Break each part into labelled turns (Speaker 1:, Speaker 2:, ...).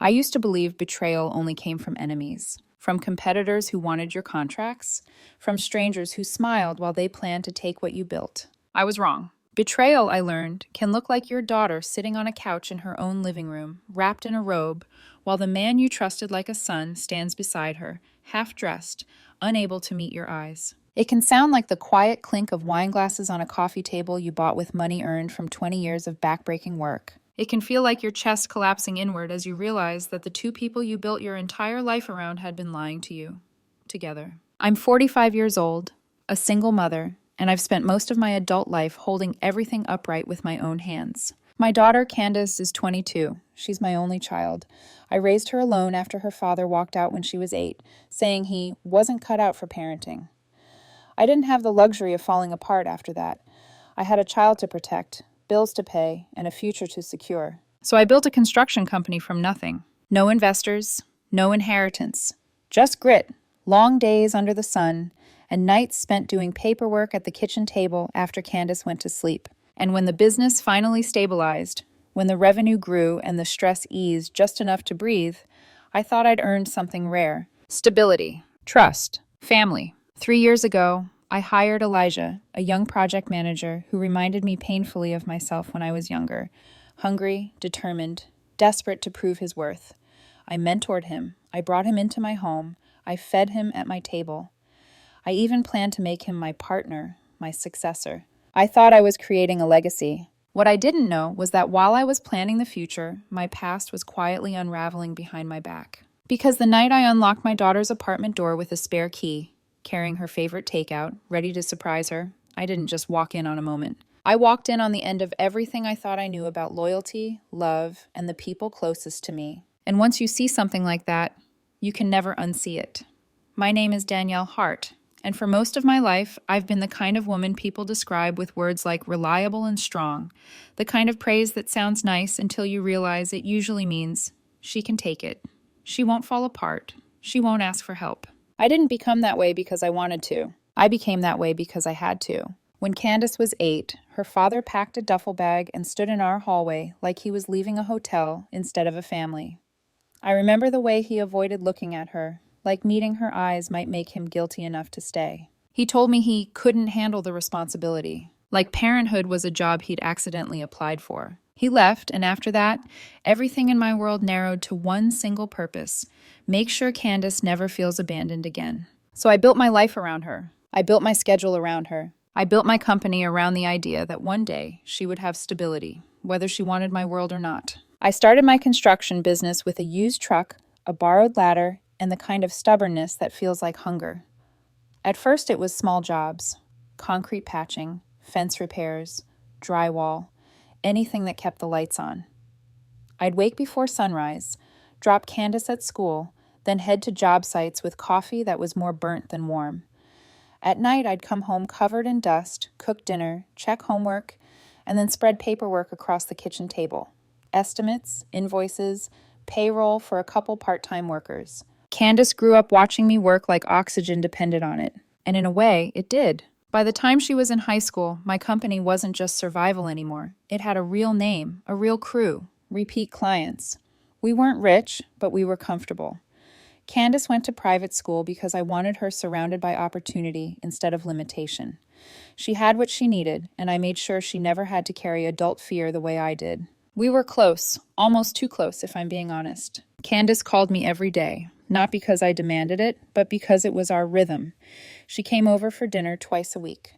Speaker 1: I used to believe betrayal only came from enemies, from competitors who wanted your contracts, from strangers who smiled while they planned to take what you built. I was wrong. Betrayal, I learned, can look like your daughter sitting on a couch in her own living room, wrapped in a robe, while the man you trusted like a son stands beside her, half dressed, unable to meet your eyes. It can sound like the quiet clink of wine glasses on a coffee table you bought with money earned from 20 years of backbreaking work. It can feel like your chest collapsing inward as you realize that the two people you built your entire life around had been lying to you, together. I'm 45 years old, a single mother, and I've spent most of my adult life holding everything upright with my own hands. My daughter, Candace, is 22. She's my only child. I raised her alone after her father walked out when she was 8, saying he wasn't cut out for parenting. I didn't have the luxury of falling apart after that. I had a child to protect, bills to pay, and a future to secure. So I built a construction company from nothing. No investors, no inheritance, just grit, long days under the sun, and nights spent doing paperwork at the kitchen table after Candace went to sleep. And when the business finally stabilized, when the revenue grew and the stress eased just enough to breathe, I thought I'd earned something rare. Stability, trust, family. 3 years ago, I hired Elijah, a young project manager who reminded me painfully of myself when I was younger, hungry, determined, desperate to prove his worth. I mentored him. I brought him into my home. I fed him at my table. I even planned to make him my partner, my successor. I thought I was creating a legacy. What I didn't know was that while I was planning the future, my past was quietly unraveling behind my back. Because the night I unlocked my daughter's apartment door with a spare key, carrying her favorite takeout, ready to surprise her, I didn't just walk in on a moment. I walked in on the end of everything I thought I knew about loyalty, love, and the people closest to me. And once you see something like that, you can never unsee it. My name is Danielle Hart, and for most of my life, I've been the kind of woman people describe with words like reliable and strong, the kind of praise that sounds nice until you realize it usually means she can take it. She won't fall apart. She won't ask for help. I didn't become that way because I wanted to. I became that way because I had to. When Candace was 8, her father packed a duffel bag and stood in our hallway like he was leaving a hotel instead of a family. I remember the way he avoided looking at her, like meeting her eyes might make him guilty enough to stay. He told me he couldn't handle the responsibility, like parenthood was a job he'd accidentally applied for. He left, and after that, everything in my world narrowed to one single purpose: make sure Candace never feels abandoned again. So I built my life around her. I built my schedule around her. I built my company around the idea that one day she would have stability, whether she wanted my world or not. I started my construction business with a used truck, a borrowed ladder, and the kind of stubbornness that feels like hunger. At first it was small jobs: concrete patching, fence repairs, drywall, anything that kept the lights on. I'd wake before sunrise, drop Candace at school, then head to job sites with coffee that was more burnt than warm. At night I'd come home covered in dust, cook dinner, check homework, and then spread paperwork across the kitchen table. Estimates, invoices, payroll for a couple part-time workers. Candace grew up watching me work like oxygen depended on it, and in a way, it did. By the time she was in high school, my company wasn't just survival anymore. It had a real name, a real crew, repeat clients. We weren't rich, but we were comfortable. Candace went to private school because I wanted her surrounded by opportunity instead of limitation. She had what she needed, and I made sure she never had to carry adult fear the way I did. We were close, almost too close if I'm being honest. Candace called me every day, not because I demanded it, but because it was our rhythm. She came over for dinner twice a week.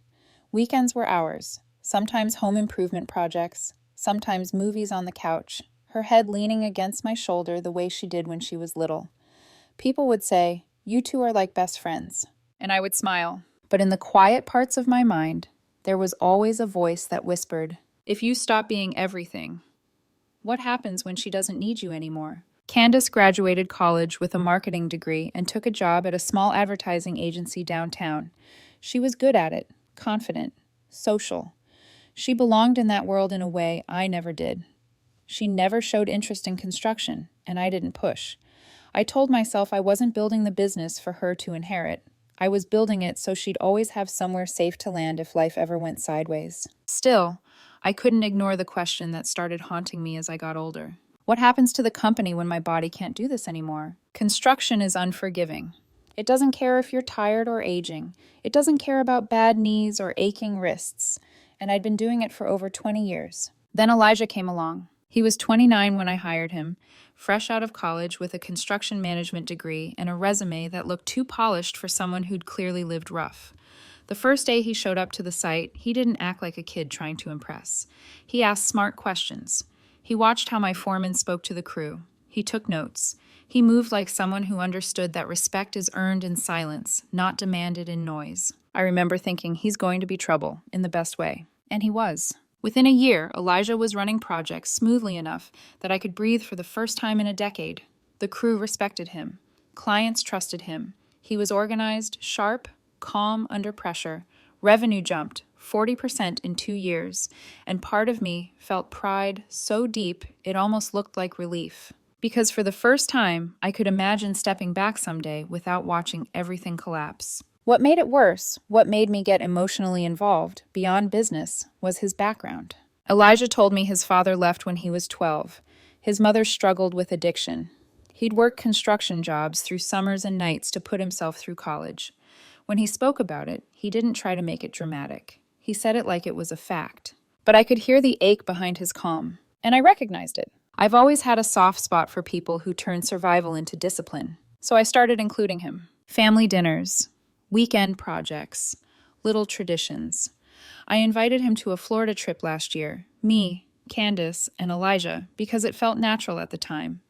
Speaker 1: Weekends were ours, sometimes home improvement projects, sometimes movies on the couch, her head leaning against my shoulder the way she did when she was little. People would say, "You two are like best friends," and I would smile. But in the quiet parts of my mind, there was always a voice that whispered, "If you stop being everything, what happens when she doesn't need you anymore?" Candace graduated college with a marketing degree and took a job at a small advertising agency downtown. She was good at it, confident, social. She belonged in that world in a way I never did. She never showed interest in construction, and I didn't push. I told myself I wasn't building the business for her to inherit. I was building it so she'd always have somewhere safe to land if life ever went sideways. Still, I couldn't ignore the question that started haunting me as I got older. What happens to the company when my body can't do this anymore? Construction is unforgiving. It doesn't care if you're tired or aging. It doesn't care about bad knees or aching wrists. And I'd been doing it for over 20 years. Then Elijah came along. He was 29 when I hired him, fresh out of college with a construction management degree and a resume that looked too polished for someone who'd clearly lived rough. The first day he showed up to the site, he didn't act like a kid trying to impress. He asked smart questions. He watched how my foreman spoke to the crew. He took notes. He moved like someone who understood that respect is earned in silence, not demanded in noise. I remember thinking he's going to be trouble, in the best way. And he was. Within a year, Elijah was running projects smoothly enough that I could breathe for the first time in a decade. The crew respected him. Clients trusted him. He was organized, sharp, calm under pressure. Revenue jumped 40% in 2 years, and part of me felt pride so deep it almost looked like relief. Because for the first time, I could imagine stepping back someday without watching everything collapse. What made it worse, what made me get emotionally involved, beyond business, was his background. Elijah told me his father left when he was 12. His mother struggled with addiction. He'd worked construction jobs through summers and nights to put himself through college. When he spoke about it, he didn't try to make it dramatic. He said it like it was a fact. But I could hear the ache behind his calm, and I recognized it. I've always had a soft spot for people who turn survival into discipline, so I started including him. Family dinners, weekend projects, little traditions. I invited him to a Florida trip last year, me, Candace, and Elijah, because it felt natural at the time.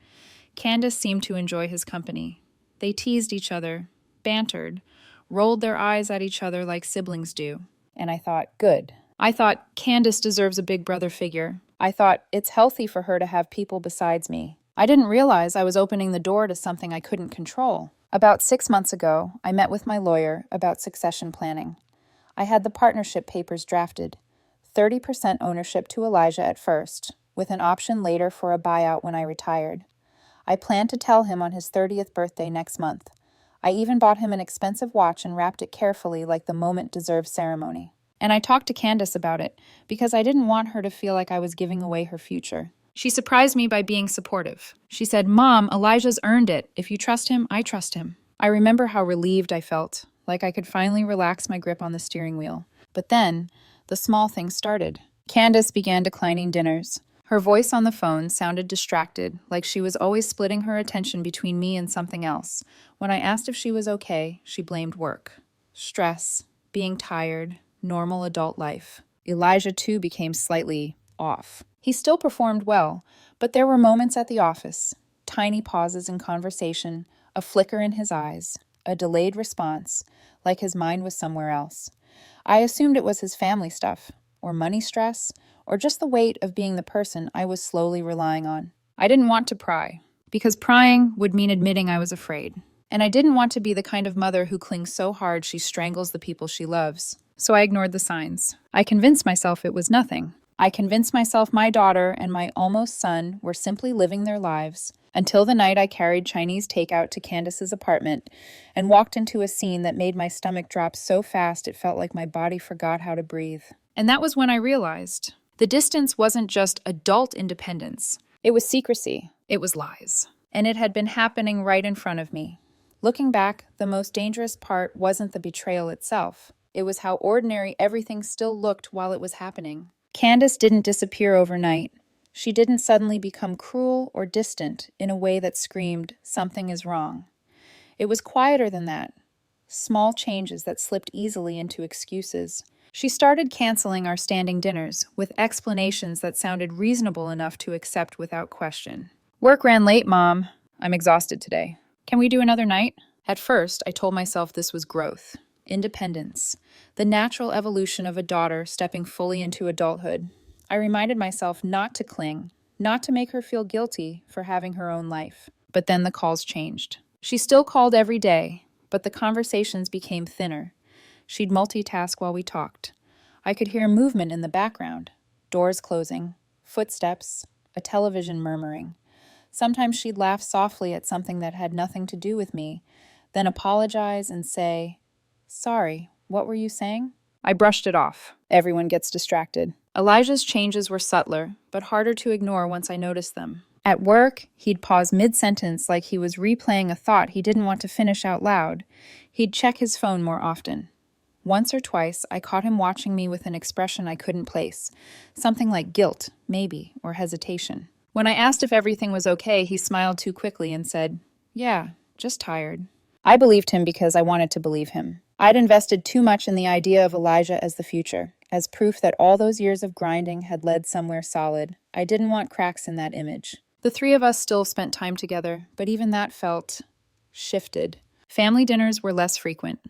Speaker 1: Candace seemed to enjoy his company. They teased each other, bantered, rolled their eyes at each other like siblings do. And I thought, good. I thought, Candace deserves a big brother figure. I thought, it's healthy for her to have people besides me. I didn't realize I was opening the door to something I couldn't control. About 6 months ago, I met with my lawyer about succession planning. I had the partnership papers drafted. 30% ownership to Elijah at first, with an option later for a buyout when I retired. I planned to tell him on his 30th birthday next month. I even bought him an expensive watch and wrapped it carefully like the moment deserved ceremony. And I talked to Candace about it because I didn't want her to feel like I was giving away her future. She surprised me by being supportive. She said, "Mom, Elijah's earned it. If you trust him, I trust him." I remember how relieved I felt, like I could finally relax my grip on the steering wheel. But then, the small things started. Candace began declining dinners. Her voice on the phone sounded distracted, like she was always splitting her attention between me and something else. When I asked if she was okay, she blamed work. Stress, being tired, normal adult life. Elijah, too, became slightly off. He still performed well, but there were moments at the office, tiny pauses in conversation, a flicker in his eyes, a delayed response, like his mind was somewhere else. I assumed it was his family stuff, or money stress, or just the weight of being the person I was slowly relying on. I didn't want to pry, because prying would mean admitting I was afraid. And I didn't want to be the kind of mother who clings so hard she strangles the people she loves. So I ignored the signs. I convinced myself it was nothing. I convinced myself my daughter and my almost son were simply living their lives, until the night I carried Chinese takeout to Candace's apartment and walked into a scene that made my stomach drop so fast it felt like my body forgot how to breathe. And that was when I realized the distance wasn't just adult independence. It was secrecy. It was lies. And it had been happening right in front of me. Looking back, the most dangerous part wasn't the betrayal itself. It was how ordinary everything still looked while it was happening. Candace didn't disappear overnight. She didn't suddenly become cruel or distant in a way that screamed, something is wrong. It was quieter than that. Small changes that slipped easily into excuses. She started canceling our standing dinners with explanations that sounded reasonable enough to accept without question. Work ran late, Mom. I'm exhausted today. Can we do another night? At first, I told myself this was growth, independence, the natural evolution of a daughter stepping fully into adulthood. I reminded myself not to cling, not to make her feel guilty for having her own life. But then the calls changed. She still called every day, but the conversations became thinner. She'd multitask while we talked. I could hear movement in the background, doors closing, footsteps, a television murmuring. Sometimes she'd laugh softly at something that had nothing to do with me, then apologize and say, "Sorry, what were you saying?" I brushed it off. Everyone gets distracted. Elijah's changes were subtler, but harder to ignore once I noticed them. At work, he'd pause mid-sentence like he was replaying a thought he didn't want to finish out loud. He'd check his phone more often. Once or twice, I caught him watching me with an expression I couldn't place. Something like guilt, maybe, or hesitation. When I asked if everything was okay, he smiled too quickly and said, "Yeah, just tired." I believed him because I wanted to believe him. I'd invested too much in the idea of Elijah as the future, as proof that all those years of grinding had led somewhere solid. I didn't want cracks in that image. The three of us still spent time together, but even that felt shifted. Family dinners were less frequent.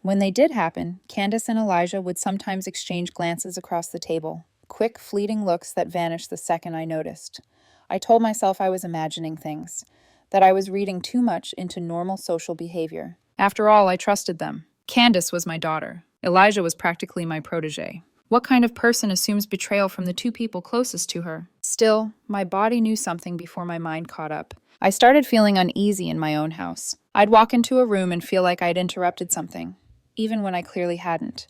Speaker 1: When they did happen, Candace and Elijah would sometimes exchange glances across the table, quick, fleeting looks that vanished the second I noticed. I told myself I was imagining things, that I was reading too much into normal social behavior. After all, I trusted them. Candace was my daughter. Elijah was practically my protege. What kind of person assumes betrayal from the two people closest to her? Still, my body knew something before my mind caught up. I started feeling uneasy in my own house. I'd walk into a room and feel like I'd interrupted something, even when I clearly hadn't.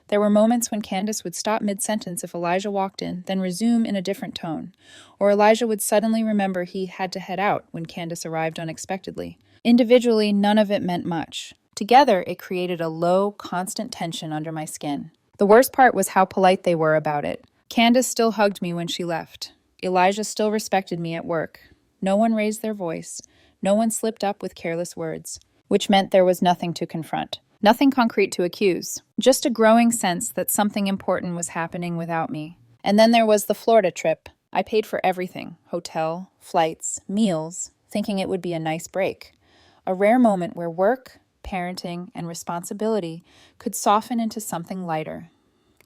Speaker 1: There were moments when Candace would stop mid-sentence if Elijah walked in, then resume in a different tone. Or Elijah would suddenly remember he had to head out when Candace arrived unexpectedly. Individually, none of it meant much. Together, it created a low, constant tension under my skin. The worst part was how polite they were about it. Candace still hugged me when she left. Elijah still respected me at work. No one raised their voice. No one slipped up with careless words, which meant there was nothing to confront. Nothing concrete to accuse, just a growing sense that something important was happening without me. And then there was the Florida trip. I paid for everything, hotel, flights, meals, thinking it would be a nice break. A rare moment where work, parenting, and responsibility could soften into something lighter.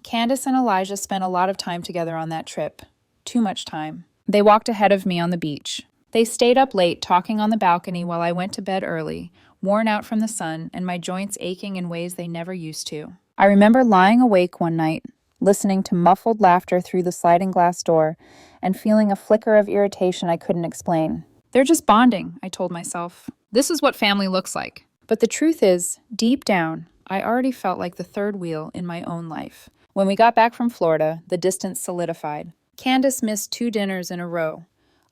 Speaker 1: Candace and Elijah spent a lot of time together on that trip. Too much time. They walked ahead of me on the beach. They stayed up late talking on the balcony while I went to bed early, worn out from the sun and my joints aching in ways they never used to. I remember lying awake one night, listening to muffled laughter through the sliding glass door, and feeling a flicker of irritation I couldn't explain. They're just bonding, I told myself. This is what family looks like. But the truth is, deep down, I already felt like the third wheel in my own life. When we got back from Florida, the distance solidified. Candace missed 2 dinners in a row.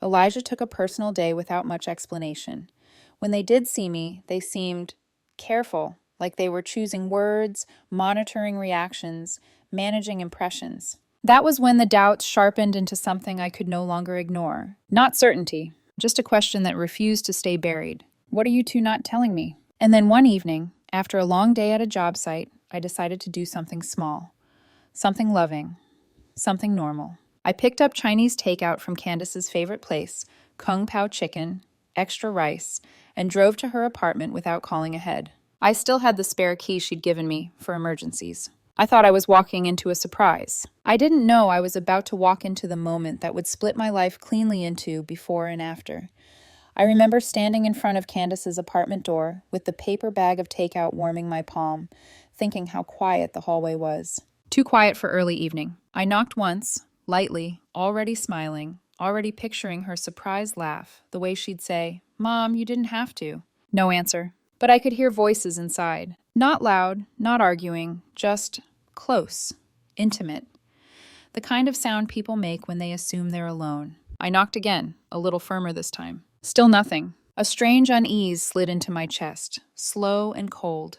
Speaker 1: Elijah took a personal day without much explanation. When they did see me, they seemed careful, like they were choosing words, monitoring reactions, managing impressions. That was when the doubts sharpened into something I could no longer ignore. Not certainty, just a question that refused to stay buried. What are you two not telling me? And then one evening, after a long day at a job site, I decided to do something small, something loving, something normal. I picked up Chinese takeout from Candace's favorite place, Kung Pao chicken, extra rice, and drove to her apartment without calling ahead. I still had the spare key she'd given me for emergencies. I thought I was walking into a surprise. I didn't know I was about to walk into the moment that would split my life cleanly into before and after. I remember standing in front of Candace's apartment door with the paper bag of takeout warming my palm, thinking how quiet the hallway was. Too quiet for early evening. I knocked once, lightly, already smiling, already picturing her surprised laugh, the way she'd say, "Mom, you didn't have to." No answer. But I could hear voices inside. Not loud, not arguing, just close, intimate. The kind of sound people make when they assume they're alone. I knocked again, a little firmer this time. Still nothing. A strange unease slid into my chest, slow and cold.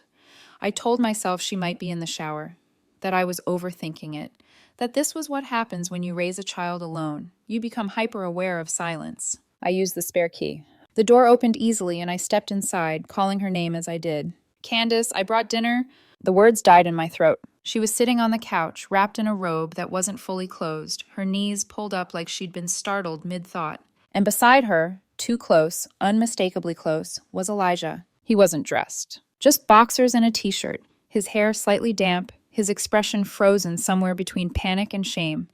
Speaker 1: I told myself she might be in the shower, that I was overthinking it, that this was what happens when you raise a child alone. You become hyper-aware of silence. I used the spare key. The door opened easily and I stepped inside, calling her name as I did. "Candace, I brought dinner." The words died in my throat. She was sitting on the couch, wrapped in a robe that wasn't fully closed, her knees pulled up like she'd been startled mid-thought. And beside her, too close, unmistakably close, was Elijah. He wasn't dressed. Just boxers and a t-shirt, his hair slightly damp, his expression frozen somewhere between panic and shame.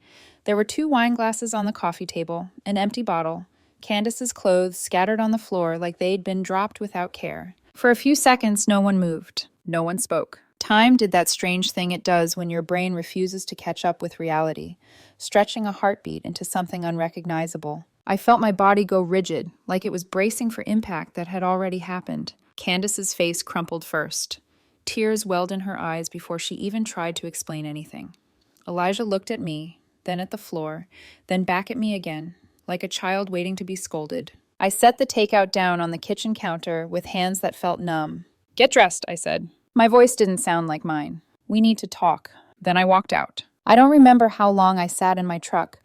Speaker 1: There were 2 wine glasses on the coffee table, an empty bottle, Candace's clothes scattered on the floor like they'd been dropped without care. For a few seconds, no one moved. No one spoke. Time did that strange thing it does when your brain refuses to catch up with reality, stretching a heartbeat into something unrecognizable. I felt my body go rigid, like it was bracing for impact that had already happened. Candace's face crumpled first. Tears welled in her eyes before she even tried to explain anything. Elijah looked at me, then at the floor, then back at me again, like a child waiting to be scolded. I set the takeout down on the kitchen counter with hands that felt numb. "Get dressed," I said. My voice didn't sound like mine. "We need to talk." Then I walked out. I don't remember how long I sat in my truck.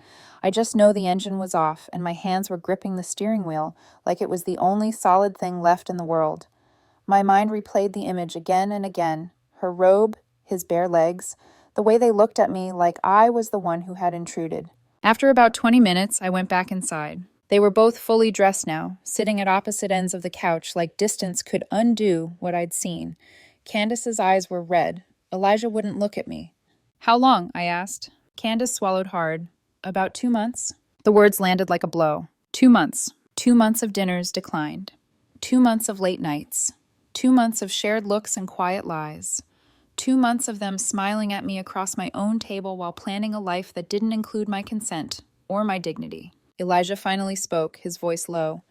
Speaker 1: I just know the engine was off and my hands were gripping the steering wheel like it was the only solid thing left in the world. My mind replayed the image again and again, her robe, his bare legs, the way they looked at me like I was the one who had intruded. After about 20 minutes, I went back inside. They were both fully dressed now, sitting at opposite ends of the couch like distance could undo what I'd seen. Candace's eyes were red. Elijah wouldn't look at me. "How long?" I asked. Candace swallowed hard. "About 2 months." The words landed like a blow. 2 months. 2 months of dinners declined. 2 months of late nights. 2 months of shared looks and quiet lies. 2 months of them smiling at me across my own table while planning a life that didn't include my consent or my dignity. Elijah finally spoke, his voice low.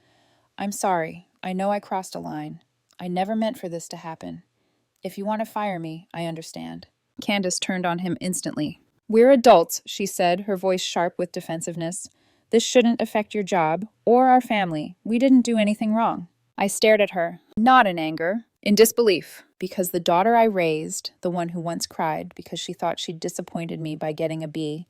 Speaker 1: "I'm sorry. I know I crossed a line. I never meant for this to happen. If you want to fire me, I understand." Candace turned on him instantly. "We're adults," she said, her voice sharp with defensiveness. "This shouldn't affect your job or our family. We didn't do anything wrong." I stared at her, not in anger, in disbelief, because the daughter I raised, the one who once cried because she thought she'd disappointed me by getting a B,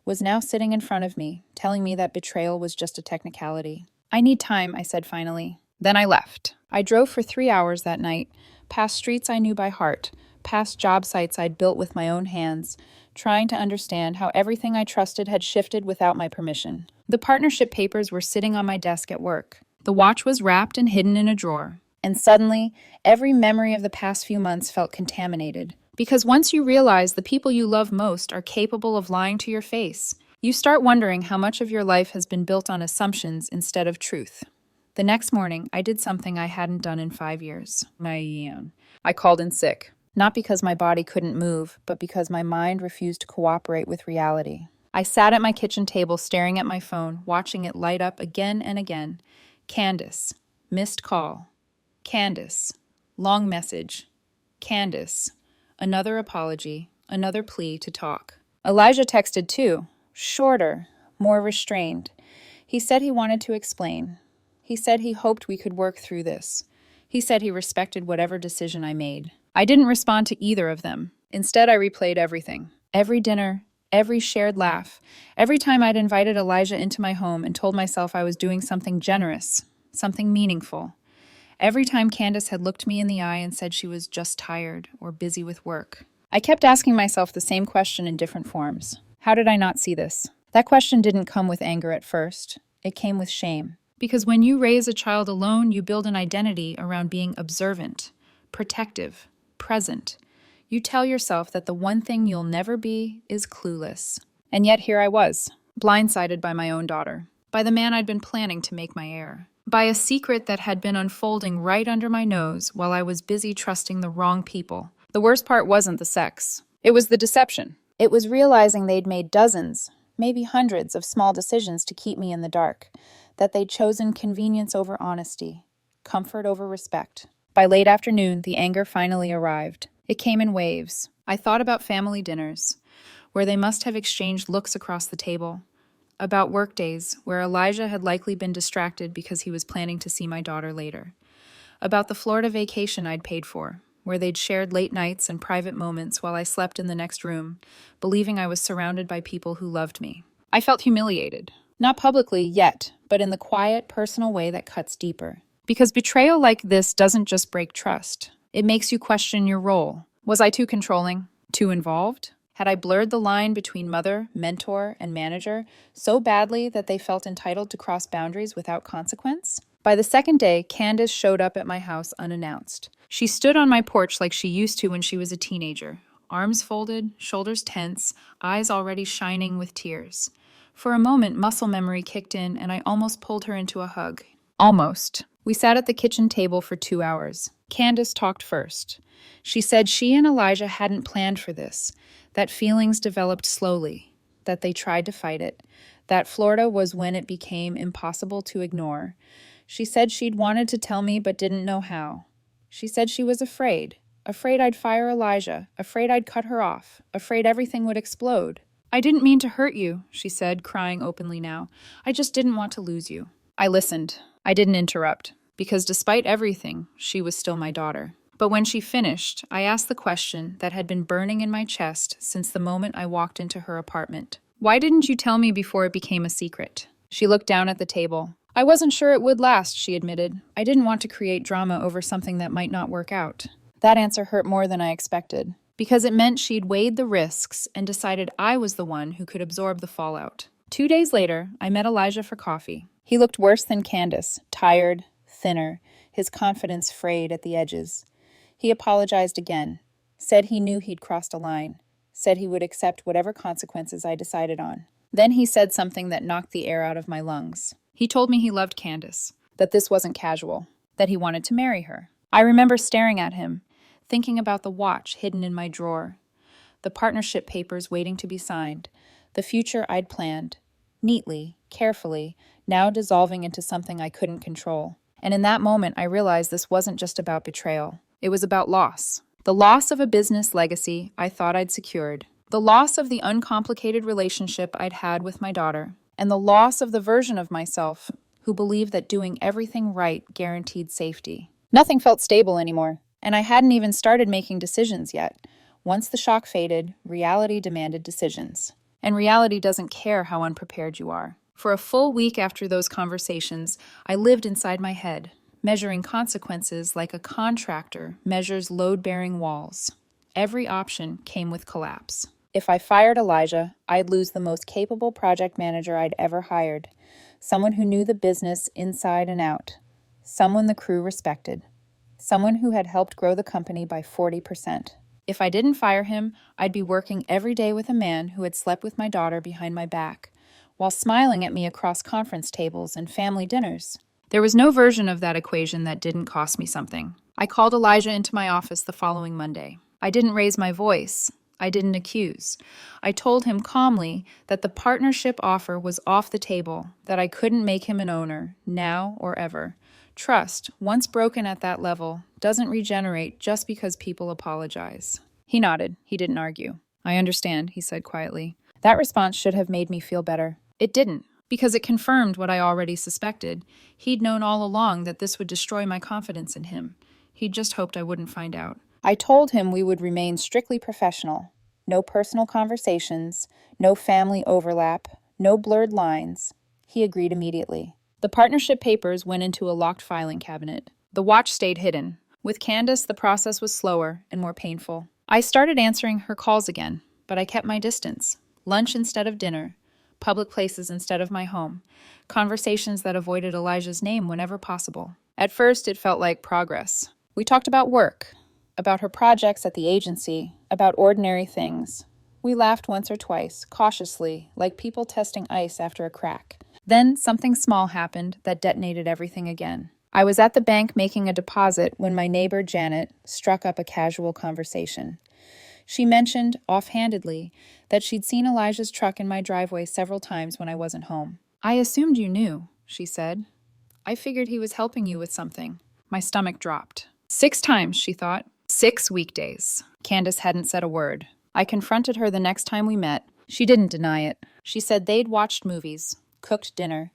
Speaker 1: was now sitting in front of me, telling me that betrayal was just a technicality. "I need time," I said finally. Then I left. I drove for 3 hours that night, past streets I knew by heart, past job sites I'd built with my own hands, trying to understand how everything I trusted had shifted without my permission. The partnership papers were sitting on my desk at work. The watch was wrapped and hidden in a drawer. And suddenly, every memory of the past few months felt contaminated. Because once you realize the people you love most are capable of lying to your face, you start wondering how much of your life has been built on assumptions instead of truth. The next morning, I did something I hadn't done in 5 years. I called in sick. Not because my body couldn't move, but because my mind refused to cooperate with reality. I sat at my kitchen table staring at my phone, watching it light up again and again. Candace. Missed call. Candace. Long message. Candace. Another apology. Another plea to talk. Elijah texted too. Shorter. More restrained. He said he wanted to explain. He said he hoped we could work through this. He said he respected whatever decision I made. I didn't respond to either of them. Instead, I replayed everything. Every dinner, every shared laugh, every time I'd invited Elijah into my home and told myself I was doing something generous, something meaningful. Every time Candace had looked me in the eye and said she was just tired or busy with work. I kept asking myself the same question in different forms. How did I not see this? That question didn't come with anger at first. It came with shame. Because when you raise a child alone, you build an identity around being observant, protective, present. You tell yourself that the one thing you'll never be is clueless. And yet here I was, blindsided by my own daughter, by the man I'd been planning to make my heir, by a secret that had been unfolding right under my nose while I was busy trusting the wrong people. The worst part wasn't the sex. It was the deception. It was realizing they'd made dozens, maybe hundreds of small decisions to keep me in the dark, that they'd chosen convenience over honesty, comfort over respect. By late afternoon, the anger finally arrived. It came in waves. I thought about family dinners, where they must have exchanged looks across the table, about workdays, where Elijah had likely been distracted because he was planning to see my daughter later, about the Florida vacation I'd paid for, where they'd shared late nights and private moments while I slept in the next room, believing I was surrounded by people who loved me. I felt humiliated. Not publicly yet, but in the quiet, personal way that cuts deeper. Because betrayal like this doesn't just break trust. It makes you question your role. Was I too controlling? Too involved? Had I blurred the line between mother, mentor, and manager so badly that they felt entitled to cross boundaries without consequence? By the second day, Candace showed up at my house unannounced. She stood on my porch like she used to when she was a teenager, arms folded, shoulders tense, eyes already shining with tears. For a moment, muscle memory kicked in, and I almost pulled her into a hug. Almost. We sat at the kitchen table for 2 hours. Candace talked first. She said she and Elijah hadn't planned for this, that feelings developed slowly, that they tried to fight it, that Florida was when it became impossible to ignore. She said she'd wanted to tell me but didn't know how. She said she was afraid I'd fire Elijah, afraid I'd cut her off, afraid everything would explode. I didn't mean to hurt you, she said, crying openly now. I just didn't want to lose you. I listened. I didn't interrupt, because despite everything, she was still my daughter. But when she finished, I asked the question that had been burning in my chest since the moment I walked into her apartment. Why didn't you tell me before it became a secret? She looked down at the table. I wasn't sure it would last, she admitted. I didn't want to create drama over something that might not work out. That answer hurt more than I expected, because it meant she'd weighed the risks and decided I was the one who could absorb the fallout. 2 days later, I met Elijah for coffee. He looked worse than Candace, tired, thinner, his confidence frayed at the edges. He apologized again, said he knew he'd crossed a line, said he would accept whatever consequences I decided on. Then he said something that knocked the air out of my lungs. He told me he loved Candace, that this wasn't casual, that he wanted to marry her. I remember staring at him, thinking about the watch hidden in my drawer, the partnership papers waiting to be signed, the future I'd planned, neatly, carefully, now dissolving into something I couldn't control. And in that moment, I realized this wasn't just about betrayal. It was about loss. The loss of a business legacy I thought I'd secured, the loss of the uncomplicated relationship I'd had with my daughter, and the loss of the version of myself who believed that doing everything right guaranteed safety. Nothing felt stable anymore, and I hadn't even started making decisions yet. Once the shock faded, reality demanded decisions. And reality doesn't care how unprepared you are. For a full week after those conversations, I lived inside my head, measuring consequences like a contractor measures load-bearing walls. Every option came with collapse. If I fired Elijah, I'd lose the most capable project manager I'd ever hired, someone who knew the business inside and out, someone the crew respected, someone who had helped grow the company by 40%. If I didn't fire him, I'd be working every day with a man who had slept with my daughter behind my back, while smiling at me across conference tables and family dinners. There was no version of that equation that didn't cost me something. I called Elijah into my office the following Monday. I didn't raise my voice. I didn't accuse. I told him calmly that the partnership offer was off the table, that I couldn't make him an owner, now or ever. Trust, once broken at that level, doesn't regenerate just because people apologize. He nodded. He didn't argue. I understand, he said quietly. That response should have made me feel better. It didn't, because it confirmed what I already suspected. He'd known all along that this would destroy my confidence in him. He'd just hoped I wouldn't find out. I told him we would remain strictly professional. No personal conversations, no family overlap, no blurred lines. He agreed immediately. The partnership papers went into a locked filing cabinet. The watch stayed hidden. With Candace, the process was slower and more painful. I started answering her calls again, but I kept my distance. Lunch instead of dinner, public places instead of my home, conversations that avoided Elijah's name whenever possible. At first, it felt like progress. We talked about work, about her projects at the agency, about ordinary things. We laughed once or twice, cautiously, like people testing ice after a crack. Then something small happened that detonated everything again. I was at the bank making a deposit when my neighbor Janet struck up a casual conversation. She mentioned, offhandedly, that she'd seen Elijah's truck in my driveway several times when I wasn't home. I assumed you knew, she said. I figured he was helping you with something. My stomach dropped. 6 times, she thought. 6 weekdays. Candace hadn't said a word. I confronted her the next time we met. She didn't deny it. She said they'd watched movies, cooked dinner,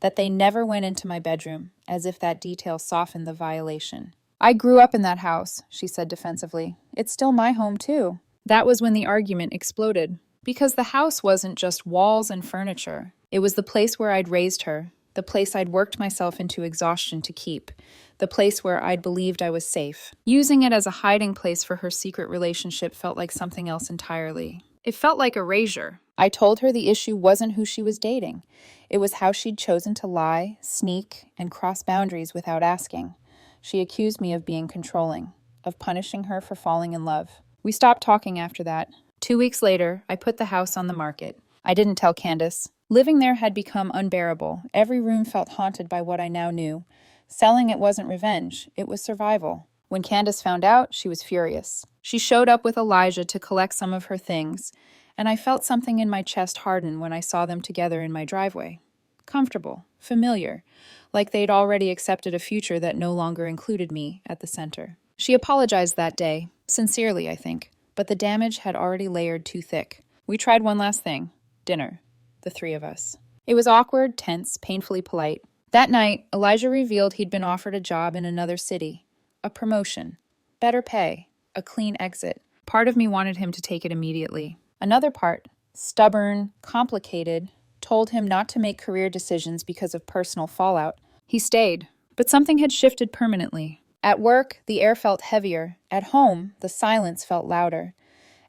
Speaker 1: that they never went into my bedroom, as if that detail softened the violation. I grew up in that house, she said defensively. It's still my home, too. That was when the argument exploded. Because the house wasn't just walls and furniture. It was the place where I'd raised her, the place I'd worked myself into exhaustion to keep, the place where I'd believed I was safe. Using it as a hiding place for her secret relationship felt like something else entirely. It felt like erasure. I told her the issue wasn't who she was dating. It was how she'd chosen to lie, sneak, and cross boundaries without asking. She accused me of being controlling, of punishing her for falling in love. We stopped talking after that. 2 weeks later, I put the house on the market. I didn't tell Candace. Living there had become unbearable. Every room felt haunted by what I now knew. Selling it wasn't revenge. It was survival. When Candace found out, she was furious. She showed up with Elijah to collect some of her things, and I felt something in my chest harden when I saw them together in my driveway. Comfortable, familiar, like they'd already accepted a future that no longer included me at the center. She apologized that day, sincerely, I think, but the damage had already layered too thick. We tried one last thing. Dinner. The three of us. It was awkward, tense, painfully polite. That night, Elijah revealed he'd been offered a job in another city. A promotion. Better pay. A clean exit. Part of me wanted him to take it immediately. Another part, stubborn, complicated, told him not to make career decisions because of personal fallout. He stayed, but something had shifted permanently. At work, the air felt heavier. At home, the silence felt louder.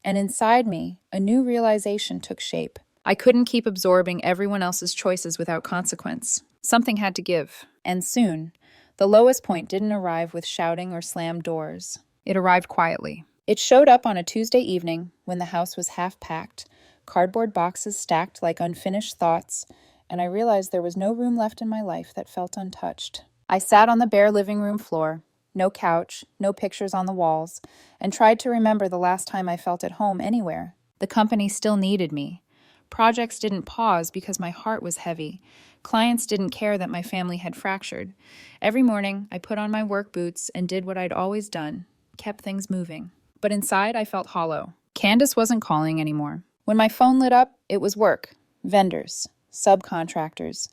Speaker 1: And inside me, a new realization took shape. I couldn't keep absorbing everyone else's choices without consequence. Something had to give. And soon, the lowest point didn't arrive with shouting or slammed doors. It arrived quietly. It showed up on a Tuesday evening when the house was half packed, cardboard boxes stacked like unfinished thoughts, and I realized there was no room left in my life that felt untouched. I sat on the bare living room floor, no couch, no pictures on the walls, and tried to remember the last time I felt at home anywhere. The company still needed me. Projects didn't pause because my heart was heavy. Clients didn't care that my family had fractured. Every morning, I put on my work boots and did what I'd always done, kept things moving. But inside, I felt hollow. Candace wasn't calling anymore. When my phone lit up, it was work, vendors, subcontractors,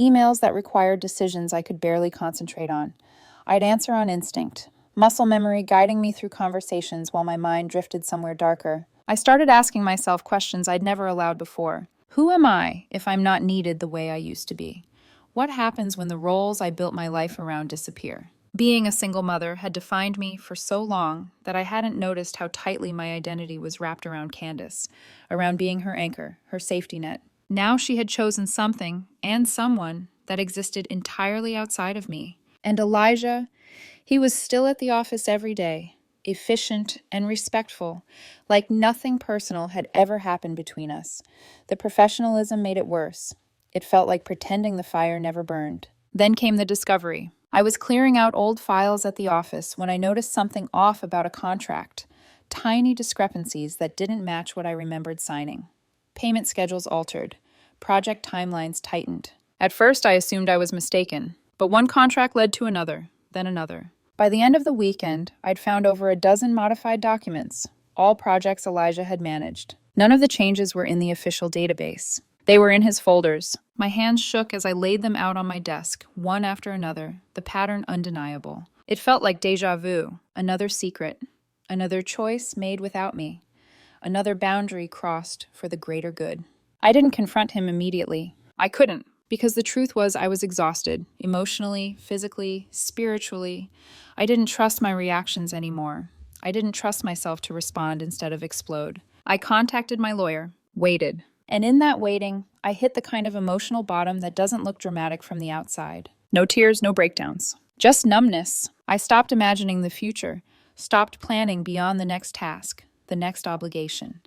Speaker 1: emails that required decisions I could barely concentrate on. I'd answer on instinct, muscle memory guiding me through conversations while my mind drifted somewhere darker. I started asking myself questions I'd never allowed before. Who am I if I'm not needed the way I used to be? What happens when the roles I built my life around disappear? Being a single mother had defined me for so long that I hadn't noticed how tightly my identity was wrapped around Candace, around being her anchor, her safety net. Now she had chosen something and someone that existed entirely outside of me. And Elijah, he was still at the office every day, efficient and respectful, like nothing personal had ever happened between us. The professionalism made it worse. It felt like pretending the fire never burned. Then came the discovery. I was clearing out old files at the office when I noticed something off about a contract. Tiny discrepancies that didn't match what I remembered signing. Payment schedules altered. Project timelines tightened. At first, I assumed I was mistaken, but one contract led to another, then another. By the end of the weekend, I'd found over a dozen modified documents, all projects Elijah had managed. None of the changes were in the official database. They were in his folders. My hands shook as I laid them out on my desk, one after another, the pattern undeniable. It felt like déjà vu, another secret, another choice made without me, another boundary crossed for the greater good. I didn't confront him immediately. I couldn't, because the truth was I was exhausted, emotionally, physically, spiritually. I didn't trust my reactions anymore. I didn't trust myself to respond instead of explode. I contacted my lawyer, waited. And in that waiting, I hit the kind of emotional bottom that doesn't look dramatic from the outside. No tears, no breakdowns. Just numbness. I stopped imagining the future, stopped planning beyond the next task, the next obligation.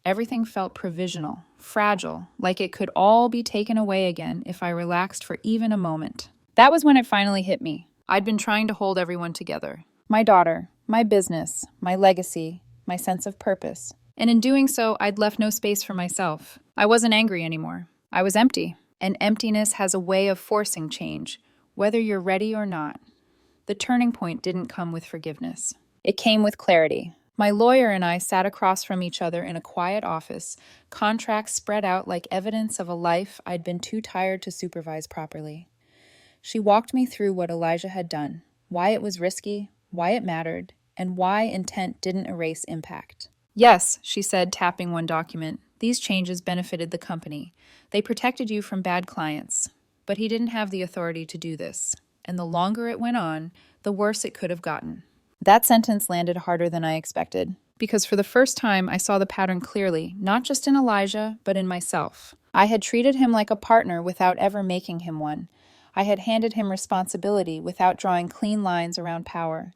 Speaker 1: Everything felt provisional, fragile, like it could all be taken away again if I relaxed for even a moment. That was when it finally hit me. I'd been trying to hold everyone together. My daughter, my business, my legacy, my sense of purpose. And in doing so, I'd left no space for myself. I wasn't angry anymore. I was empty. And emptiness has a way of forcing change, whether you're ready or not. The turning point didn't come with forgiveness. It came with clarity. My lawyer and I sat across from each other in a quiet office, contracts spread out like evidence of a life I'd been too tired to supervise properly. She walked me through what Elijah had done, why it was risky, why it mattered, and why intent didn't erase impact. Yes, she said, tapping one document, these changes benefited the company. They protected you from bad clients. But he didn't have the authority to do this. And the longer it went on, the worse it could have gotten. That sentence landed harder than I expected, because for the first time I saw the pattern clearly, not just in Elijah, but in myself. I had treated him like a partner without ever making him one. I had handed him responsibility without drawing clean lines around power.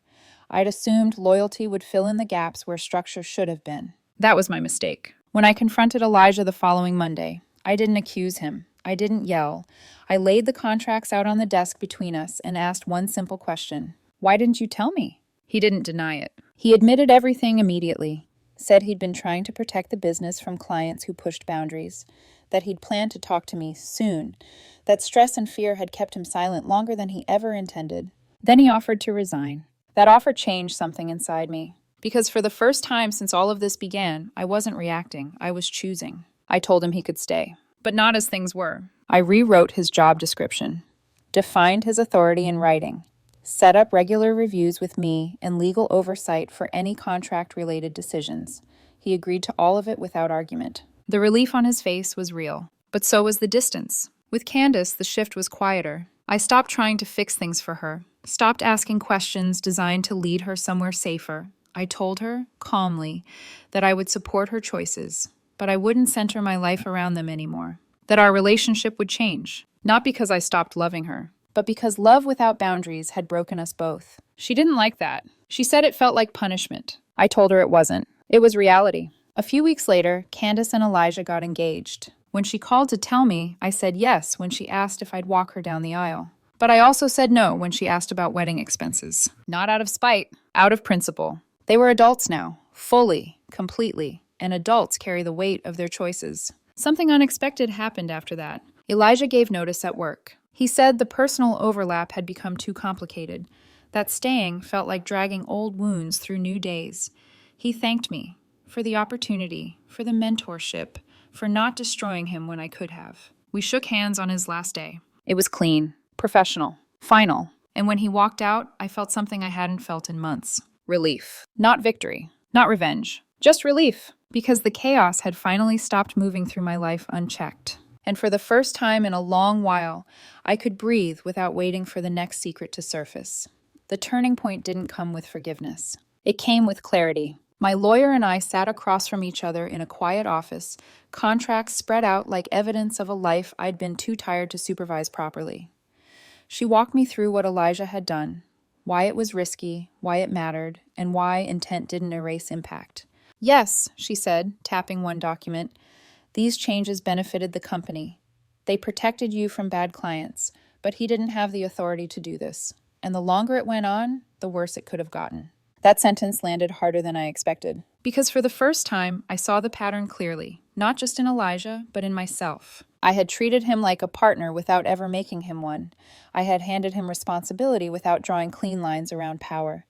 Speaker 1: I'd assumed loyalty would fill in the gaps where structure should have been. That was my mistake. When I confronted Elijah the following Monday, I didn't accuse him. I didn't yell. I laid the contracts out on the desk between us and asked one simple question. Why didn't you tell me? He didn't deny it. He admitted everything immediately. Said he'd been trying to protect the business from clients who pushed boundaries. That he'd planned to talk to me soon. That stress and fear had kept him silent longer than he ever intended. Then he offered to resign. That offer changed something inside me. Because for the first time since all of this began, I wasn't reacting, I was choosing. I told him he could stay, but not as things were. I rewrote his job description, defined his authority in writing, set up regular reviews with me and legal oversight for any contract-related decisions. He agreed to all of it without argument. The relief on his face was real, but so was the distance. With Candace, the shift was quieter. I stopped trying to fix things for her, stopped asking questions designed to lead her somewhere safer. I told her, calmly, that I would support her choices, but I wouldn't center my life around them anymore. That our relationship would change, not because I stopped loving her, but because love without boundaries had broken us both. She didn't like that. She said it felt like punishment. I told her it wasn't. It was reality. A few weeks later, Candace and Elijah got engaged. When she called to tell me, I said yes when she asked if I'd walk her down the aisle. But I also said no when she asked about wedding expenses. Not out of spite, out of principle. They were adults now, fully, completely, and adults carry the weight of their choices. Something unexpected happened after that. Elijah gave notice at work. He said the personal overlap had become too complicated. That staying felt like dragging old wounds through new days. He thanked me for the opportunity, for the mentorship, for not destroying him when I could have. We shook hands on his last day. It was clean, professional, final. And when he walked out, I felt something I hadn't felt in months. Relief. Not victory. Not revenge. Just relief. Because the chaos had finally stopped moving through my life unchecked. And for the first time in a long while, I could breathe without waiting for the next secret to surface. The turning point didn't come with forgiveness. It came with clarity. My lawyer and I sat across from each other in a quiet office, contracts spread out like evidence of a life I'd been too tired to supervise properly. She walked me through what Elijah had done, why it was risky, why it mattered, and why intent didn't erase impact. Yes, she said, tapping one document, these changes benefited the company. They protected you from bad clients, but he didn't have the authority to do this. And the longer it went on, the worse it could have gotten. That sentence landed harder than I expected. Because for the first time, I saw the pattern clearly, not just in Elijah, but in myself. I had treated him like a partner without ever making him one. I had handed him responsibility without drawing clean lines around power.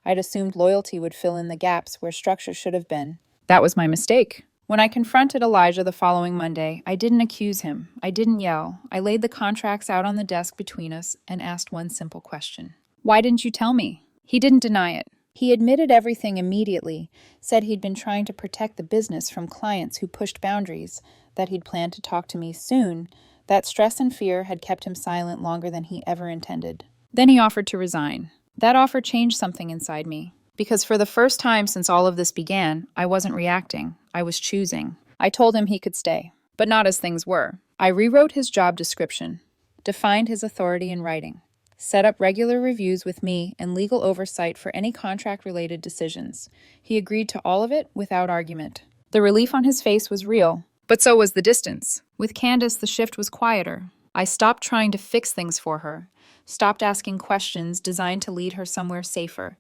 Speaker 1: I'd assumed loyalty would fill in the gaps where structure should have been. That was my mistake. When I confronted Elijah the following Monday, I didn't accuse him. I didn't yell. I laid the contracts out on the desk between us and asked one simple question. Why didn't you tell me? He didn't deny it. He admitted everything immediately, said he'd been trying to protect the business from clients who pushed boundaries, that he'd planned to talk to me soon, that stress and fear had kept him silent longer than he ever intended. Then he offered to resign. That offer changed something inside me. Because for the first time since all of this began, I wasn't reacting. I was choosing. I told him he could stay, but not as things were. I rewrote his job description, defined his authority in writing, set up regular reviews with me and legal oversight for any contract-related decisions. He agreed to all of it without argument. The relief on his face was real, but so was the distance. With Candace, the shift was quieter. I stopped trying to fix things for her, stopped asking questions designed to lead her somewhere safer.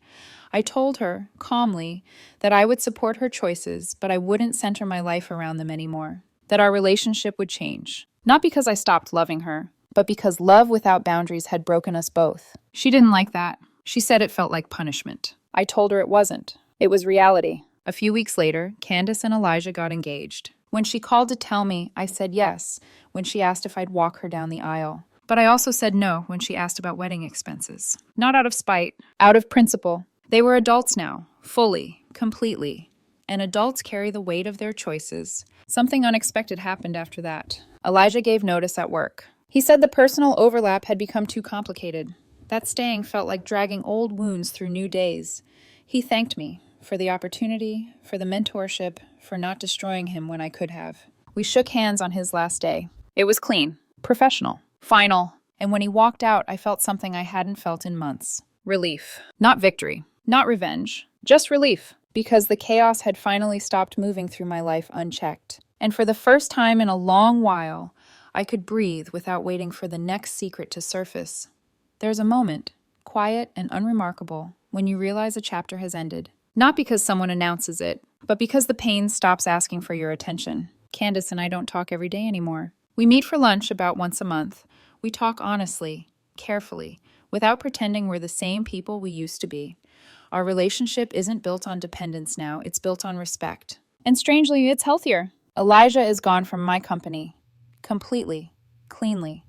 Speaker 1: I told her, calmly, that I would support her choices, but I wouldn't center my life around them anymore. That our relationship would change. Not because I stopped loving her, but because love without boundaries had broken us both. She didn't like that. She said it felt like punishment. I told her it wasn't. It was reality. A few weeks later, Candace and Elijah got engaged. When she called to tell me, I said yes when she asked if I'd walk her down the aisle. But I also said no when she asked about wedding expenses. Not out of spite, out of principle. They were adults now, fully, completely. And adults carry the weight of their choices. Something unexpected happened after that. Elijah gave notice at work. He said the personal overlap had become too complicated. That staying felt like dragging old wounds through new days. He thanked me for the opportunity, for the mentorship, for not destroying him when I could have. We shook hands on his last day. It was clean, professional, final. And when he walked out, I felt something I hadn't felt in months. Relief. Not victory. Not revenge. Just relief. Because the chaos had finally stopped moving through my life unchecked. And for the first time in a long while, I could breathe without waiting for the next secret to surface. There's a moment, quiet and unremarkable, when you realize a chapter has ended. Not because someone announces it, but because the pain stops asking for your attention. Candace and I don't talk every day anymore. We meet for lunch about once a month. We talk honestly, carefully, without pretending we're the same people we used to be. Our relationship isn't built on dependence now, it's built on respect. And strangely, it's healthier. Elijah is gone from my company. Completely. Cleanly.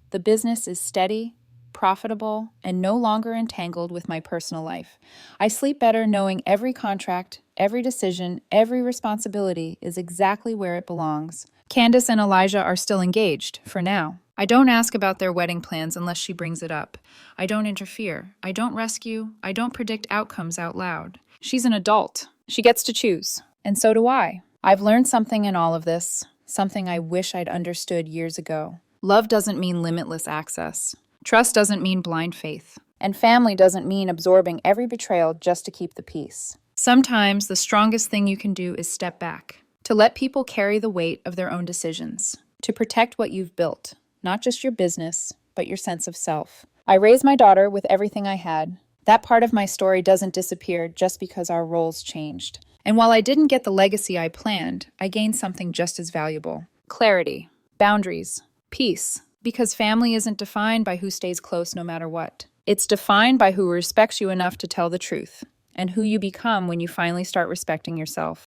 Speaker 1: The business is steady, profitable, and no longer entangled with my personal life. I sleep better knowing every contract, every decision, every responsibility is exactly where it belongs. Candace and Elijah are still engaged, for now. I don't ask about their wedding plans unless she brings it up. I don't interfere. I don't rescue. I don't predict outcomes out loud. She's an adult. She gets to choose. And so do I. I've learned something in all of this, something I wish I'd understood years ago. Love doesn't mean limitless access. Trust doesn't mean blind faith. And family doesn't mean absorbing every betrayal just to keep the peace. Sometimes the strongest thing you can do is step back, to let people carry the weight of their own decisions, to protect what you've built, not just your business, but your sense of self. I raised my daughter with everything I had. That part of my story doesn't disappear just because our roles changed. And while I didn't get the legacy I planned, I gained something just as valuable. Clarity, boundaries, peace. Because family isn't defined by who stays close no matter what. It's defined by who respects you enough to tell the truth, and who you become when you finally start respecting yourself.